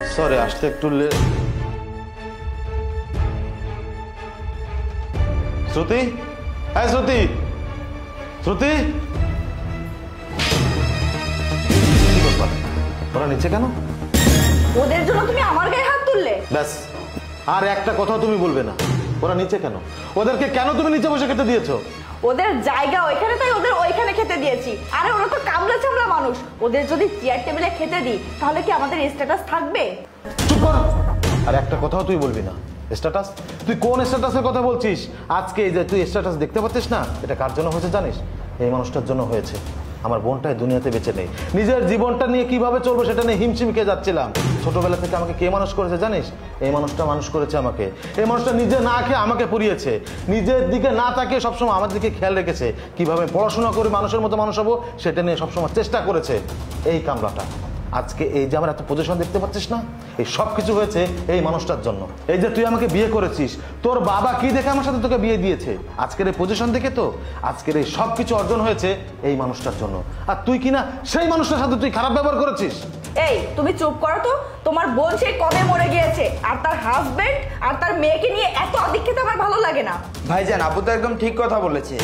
Sorry আসতে একটু শ্রুতি, হ্যাঁ শ্রুতি, শ্রুতি কি ব্যাপার, ওরা নিচে কেন? ওদের জন্য তুমি আমার গায়ে হাত তুললে? ব্যাস, আর একটা কথা তুমি বলবে না। ওরা নিচে কেন? ওদেরকে কেন তুমি নিচে বসে খেতে দিয়েছো? ওদের জায়গা ওইখানে, তাই ওদের ওইখানে খেতে দিয়েছি। আরে ওরা তো কামলা চামলা মানুষ, ওদের যদি চেয়ার টেবিলে খেতে দিই তাহলে কি আমাদের স্ট্যাটাস থাকবে? চুপ কর। আর একটা কথাও তুই বলবি না। স্ট্যাটাস? তুই কোন স্ট্যাটাসের কথা বলছিস? আজকে এই যে তুই স্ট্যাটাস দেখতে পাচ্ছিস না, এটা কার জন্য হয়েছে জানিস? এই মানুষটার জন্য হয়েছে। আমার বোনটাই দুনিয়াতে বেঁচে নেই, নিজের জীবনটা নিয়ে কিভাবে চলবো সেটা নিয়ে হিমশিম খেয়ে যাচ্ছিলাম। ছোটবেলা থেকে আমাকে কে মানুষ করেছে জানিস? এই মানুষটা মানুষ করেছে আমাকে। এই মানুষটা নিজে না খেয়ে আমাকে পড়িয়েছে, নিজের দিকে না তাকিয়ে সবসময় আমার দিকে খেয়াল রেখেছে। কিভাবে পড়াশোনা করে মানুষের মতো মানুষ হবো সেটা নিয়ে সবসময় চেষ্টা করেছে। এই কামলাটা আজকে এই যে আমার এত পজিশন দেখতে পাচ্ছিস না, এই সব কিছু হয়েছে এই মানুষটার জন্য। এই যে তুই আমাকে বিয়ে করেছিস, তোর বাবা কি দেখে আমার সাথে তোকে বিয়ে দিয়েছে? আজকের এই পজিশন দেখে তো। আজকের এই সব কিছু অর্জন হয়েছে এই মানুষটার জন্য। আর তুই কিনা সেই মানুষটার সাথে তুই খারাপ ব্যবহার করেছিস। এই তুমি চুপ করো তো। তোমার বোন সে কবে মরে গিয়েছে, আর তার হাজবেন্ড আর তার মেয়েকে নিয়ে এত আদিক্ষিত আমার ভালো লাগে না। ভাইজান, আপু তো একদম ঠিক কথা বলেছে।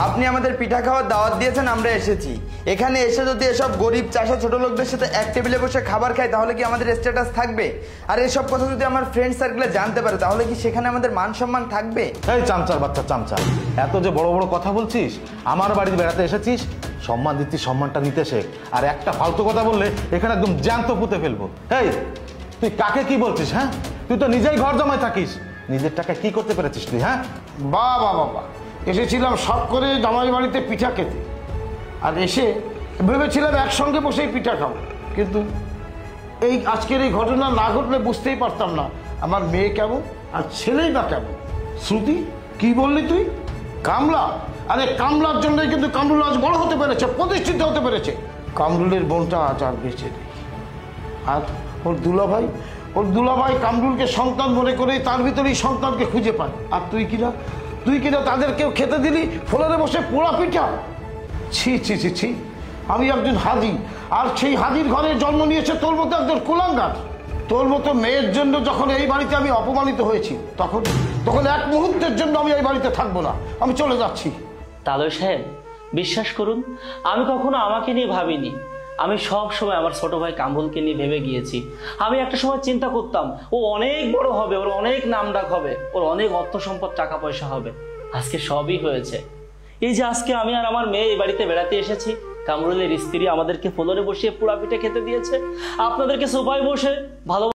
আপনি আমাদের পিঠা খাওয়ার দাওয়াত দিয়েছেন, আমরা এসেছি। এখানে এসে যদি এসব গরিব চাষা ছোট লোকদের সাথে এক টেবিলে বসে খাবার খাই তাহলে কি আমাদের স্ট্যাটাস থাকবে? আর এসব কথা যদি আমার ফ্রেন্ড সার্কেলে জানতে পারে তাহলে কি সেখানে আমাদের মান সম্মান থাকবে? এই চামচার বাচ্চা চামচা, এত যে বড় বড় কথা বলছিস, আমার বাড়িতে বেড়াতে এসেছিস, সম্মান দিচ্ছিস, সম্মানটা নিতে শেখ। আর একটা ফালতু কথা বললে এখানে একদম জ্যান্ত পুঁতে ফেলবো। এই তুই কাকে কি বলছিস? হ্যাঁ, তুই তো নিজেই ঘর জমায় থাকিস, নিজের টাকা কি করতে পেরেছিস তুই? হ্যাঁ বাবা বাবা, এসেছিলাম শখ করে জামাই বাড়িতে পিঠা খেতে, আর এসে ভেবেছিলাম একসঙ্গে বসেই পিঠা খাবো। কিন্তু এই আজকের এই ঘটনা না ঘটলে বুঝতেই পারতাম না আমার মেয়ে কেমন আর ছেলেই বা কেমন। শ্রুতি, কি বললি তুই? কামলা? আরে কামলার জন্যই কিন্তু কামরুল আজ বড় হতে পেরেছে, প্রতিষ্ঠিত হতে পেরেছে। কামরুলের বোনটা আজ আর বেঁচে নেই। আর ওর দুলাভাই কামরুলকে সন্তান মনে করে তার ভিতরেই সন্তানকে খুঁজে পায়। আর তুই কিনা তাদেরকেও খেতে দিলি ফ্লোরে বসে পোড়া পিঠা। ছি ছি ছি ছি, আমি একজন হাজি, আর সেই হাজির ঘরে জন্ম নিয়েছে তোর মতো একজন কুলাঙ্গার। তোর মতো মেয়ের জন্য যখন এই বাড়িতে আমি অপমানিত হয়েছি তখন এক মুহূর্তের জন্য আমি এই বাড়িতে থাকবো না, আমি চলে যাচ্ছি। তালয় সাহেব, বিশ্বাস করুন, আমি কখনো আমাকে নিয়ে ভাবিনি। আমি সব সময় আমার ছোট ভাই কামরুলকে নিয়ে ভেবে গিয়েছি। আমি একটা সময় চিন্তা করতাম ও অনেক বড় হবে, ওর অনেক নামডাক হবে, ওর অনেক অর্থ সম্পদ টাকা পয়সা হবে। আজকে সবই হয়েছে। এই যে আজকে আমি আর আমার মেয়ে এই বাড়িতে বেড়াতে এসেছি, কামরুলের স্ত্রী আমাদেরকে ফ্লোরে বসিয়ে পোড়া পিঠে খেতে দিয়েছে, আপনাদেরকে সোফায় বসে ভালো